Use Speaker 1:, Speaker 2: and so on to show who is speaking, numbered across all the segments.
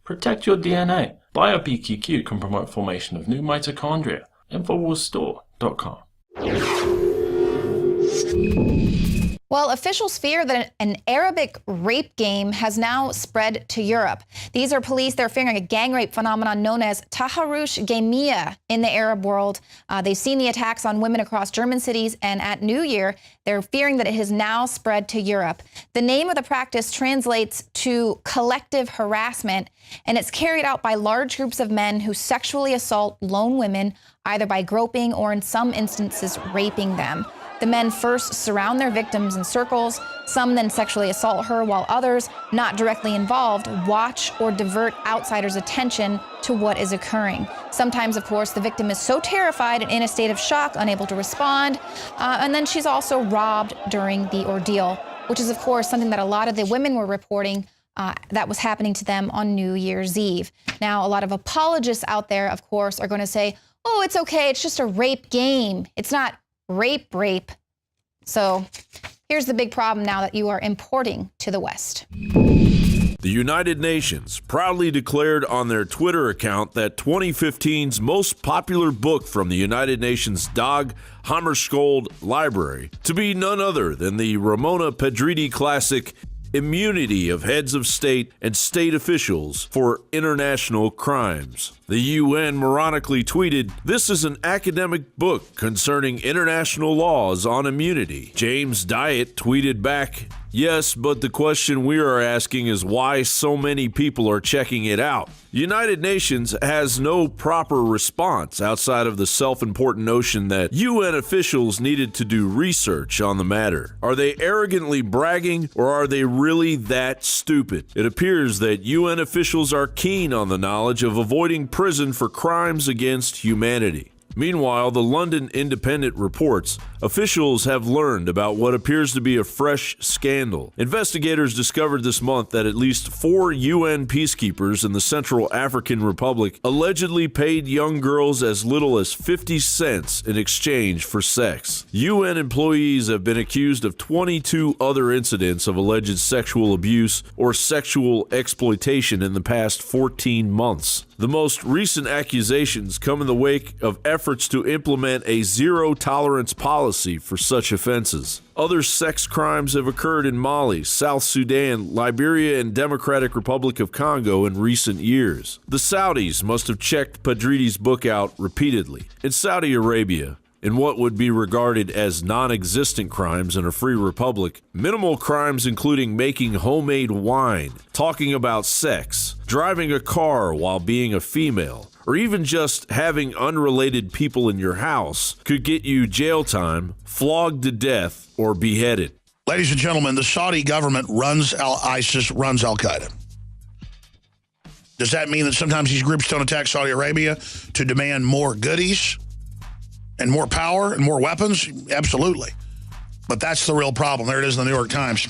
Speaker 1: Protect your DNA. BioPQQ can promote formation of new mitochondria. Infowarsstore.com.
Speaker 2: Well, officials fear that an Arabic rape game has now spread to Europe. These are police. They're fearing a gang rape phenomenon known as Taharush Gamia in the Arab world. They've seen the attacks on women across German cities, and at New Year, they're fearing that it has now spread to Europe. The name of the practice translates to collective harassment, and it's carried out by large groups of men who sexually assault lone women, either by groping or in some instances raping them. The men first surround their victims in circles. Some then sexually assault her, while others, not directly involved, watch or divert outsiders' attention to what is occurring. Sometimes, of course, the victim is so terrified and in a state of shock, unable to respond, and then she's also robbed during the ordeal, which is, of course, something that a lot of the women were reporting that was happening to them on New Year's Eve. Now, a lot of apologists out there, of course, are going to say, oh, it's okay, it's just a rape game. It's not rape. So here's the big problem now that you are importing to the West.
Speaker 3: The United Nations proudly declared on their Twitter account that 2015's most popular book from the United Nations Dag Hammarskjöld Library to be none other than the Ramona Pedretti classic Immunity of Heads of State and State Officials for International Crimes. The UN moronically tweeted, "This is an academic book concerning international laws on immunity." James Diet tweeted back, "Yes, but the question we are asking is why so many people are checking it out." United Nations has no proper response outside of the self-important notion that UN officials needed to do research on the matter. Are they arrogantly bragging, or are they really that stupid? It appears that UN officials are keen on the knowledge of avoiding prison for crimes against humanity. Meanwhile, the London Independent reports officials have learned about what appears to be a fresh scandal. Investigators discovered this month that at least 4 UN peacekeepers in the Central African Republic allegedly paid young girls as little as 50 cents in exchange for sex. UN employees have been accused of 22 other incidents of alleged sexual abuse or sexual exploitation in the past 14 months. The most recent accusations come in the wake of efforts to implement a zero-tolerance policy for such offenses. Other sex crimes have occurred in Mali, South Sudan, Liberia, and Democratic Republic of Congo in recent years. The Saudis must have checked Pedretti's book out repeatedly. In Saudi Arabia, in what would be regarded as non-existent crimes in a free republic, minimal crimes including making homemade wine, talking about sex, driving a car while being a female, or even just having unrelated people in your house could get you jail time, flogged to death, or beheaded.
Speaker 4: Ladies and gentlemen, the Saudi government runs ISIS, runs Al-Qaeda. Does that mean that sometimes these groups don't attack Saudi Arabia to demand more goodies and more power and more weapons? Absolutely. But that's the real problem. There it is in the New York Times.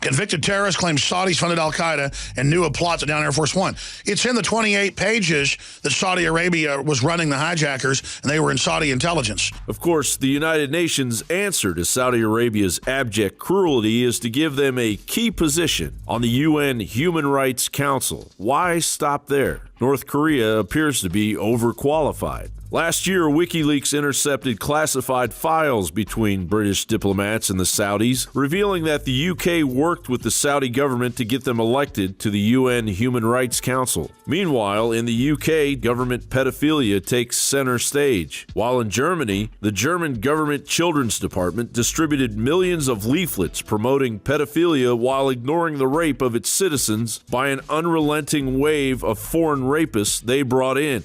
Speaker 4: Convicted terrorist claims Saudis funded Al-Qaeda and knew of plots at Down Air Force One. It's in the 28 pages that Saudi Arabia was running the hijackers, and they were in Saudi intelligence.
Speaker 3: Of course, the United Nations' answer to Saudi Arabia's abject cruelty is to give them a key position on the UN Human Rights Council. Why stop there? North Korea appears to be overqualified. Last year, WikiLeaks intercepted classified files between British diplomats and the Saudis, revealing that the UK worked with the Saudi government to get them elected to the UN Human Rights Council. Meanwhile, in the UK, government pedophilia takes center stage. While in Germany, the German government children's department distributed millions of leaflets promoting pedophilia while ignoring the rape of its citizens by an unrelenting wave of foreign rapists they brought in.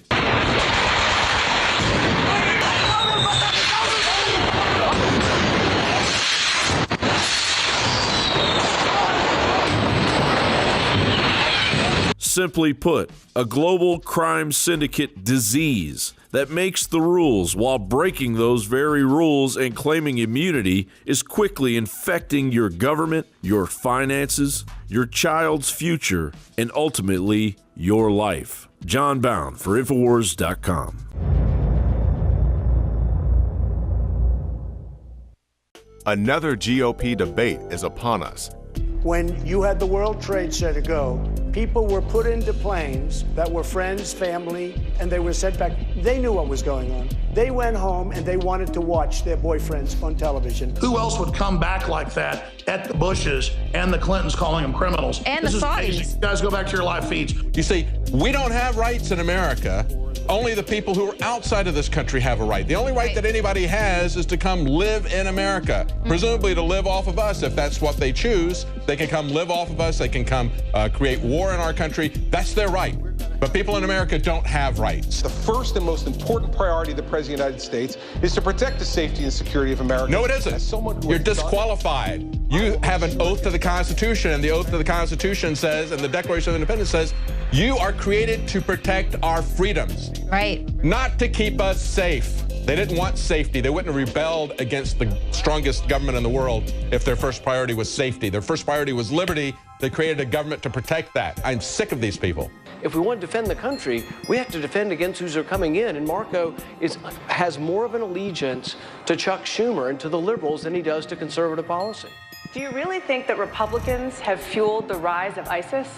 Speaker 3: Simply put, a global crime syndicate disease that makes the rules while breaking those very rules and claiming immunity is quickly infecting your government, your finances, your child's future, and ultimately your life. John Bound for Infowars.com.
Speaker 5: Another GOP debate is upon us.
Speaker 6: When you had the World Trade Center go,
Speaker 5: people were put into planes that were friends, family, and they were sent back. They knew what was going on. They went home and they wanted to watch their boyfriends on television.
Speaker 4: Who else would come back like that at the Bushes and the Clintons calling them criminals?
Speaker 2: And
Speaker 4: this
Speaker 2: the
Speaker 4: is
Speaker 2: Saudis.
Speaker 4: amazing. You guys go back to your live feeds.
Speaker 6: You see, we don't have rights in America. Only the people who are outside of this country have a right. The only right that anybody has is to come live in America, presumably to live off of us. If that's what they choose, they can come live off of us. They can come create war in our country. That's their right. But people in America don't have rights.
Speaker 7: The first and most important priority of the President of the United States is to protect the safety and security of America.
Speaker 6: No, it isn't. You're disqualified. You have an oath to the Constitution, and the oath to the Constitution says, and the Declaration of Independence says, you are created to protect our freedoms.
Speaker 2: Right.
Speaker 6: Not to keep us safe. They didn't want safety. They wouldn't have rebelled against the strongest government in the world if their first priority was safety. Their first priority was liberty. They created a government to protect that. I'm sick of these people.
Speaker 8: If we want to defend the country, we have to defend against who's are coming in. And Marco has more of an allegiance to Chuck Schumer and to the liberals than he does to conservative policy.
Speaker 9: Do you really think that Republicans have fueled the rise of ISIS?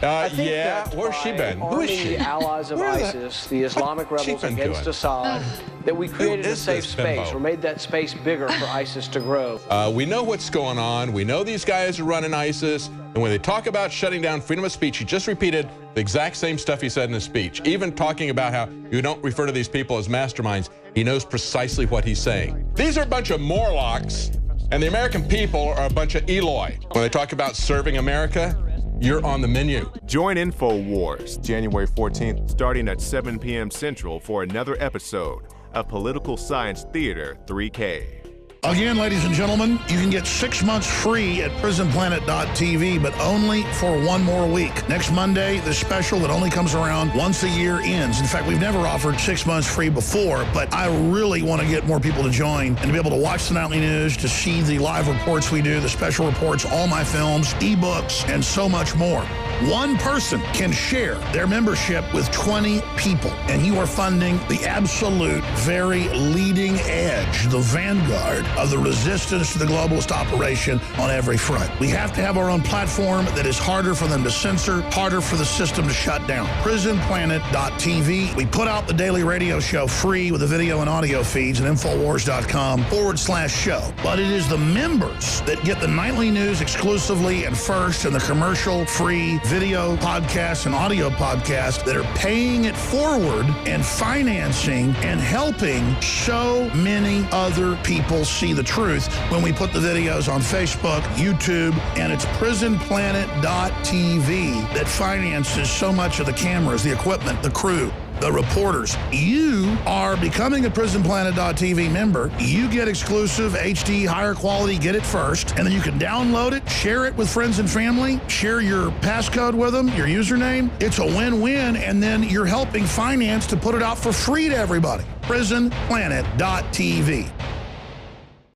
Speaker 6: Yeah, where's she been? Who is she?
Speaker 8: The allies of ISIS, the Islamic rebels against Assad, that we created a safe space or made that space bigger for ISIS to grow.
Speaker 6: We know what's going on. We know these guys are running ISIS. And when they talk about shutting down freedom of speech, he just repeated the exact same stuff he said in his speech. Even talking about how you don't refer to these people as masterminds, he knows precisely what he's saying. These are a bunch of Morlocks, and the American people are a bunch of Eloi. When they talk about serving America, you're on the menu.
Speaker 10: Join Infowars January 14th, starting at 7 p.m. Central for another episode of Political Science Theater 3K.
Speaker 4: Again, ladies and gentlemen, you can get 6 months free at prisonplanet.tv, but only for 1 more week. Next Monday, the special that only comes around once a year ends. In fact, we've never offered 6 months free before, but I really want to get more people to join and to be able to watch the nightly news, to see the live reports we do, the special reports, all my films, ebooks, and so much more. One person can share their membership with 20 people, and you are funding the absolute, very leading edge, the vanguard of the resistance to the globalist operation on every front. We have to have our own platform that is harder for them to censor, harder for the system to shut down. Prisonplanet.tv. We put out the daily radio show free with the video and audio feeds at Infowars.com/show. But it is the members that get the nightly news exclusively and first, and the commercial-free video podcast and audio podcast that are paying it forward and financing and helping so many other people see the truth when we put the videos on Facebook, YouTube, and it's prisonplanet.tv that finances so much of the cameras, the equipment, the crew, the reporters. You are becoming a prisonplanet.tv member. You get exclusive HD, higher quality, get it first, and then you can download it, share it with friends and family, share your passcode with them, your username. It's a win-win, and then you're helping finance to put it out for free to everybody. Prisonplanet.tv.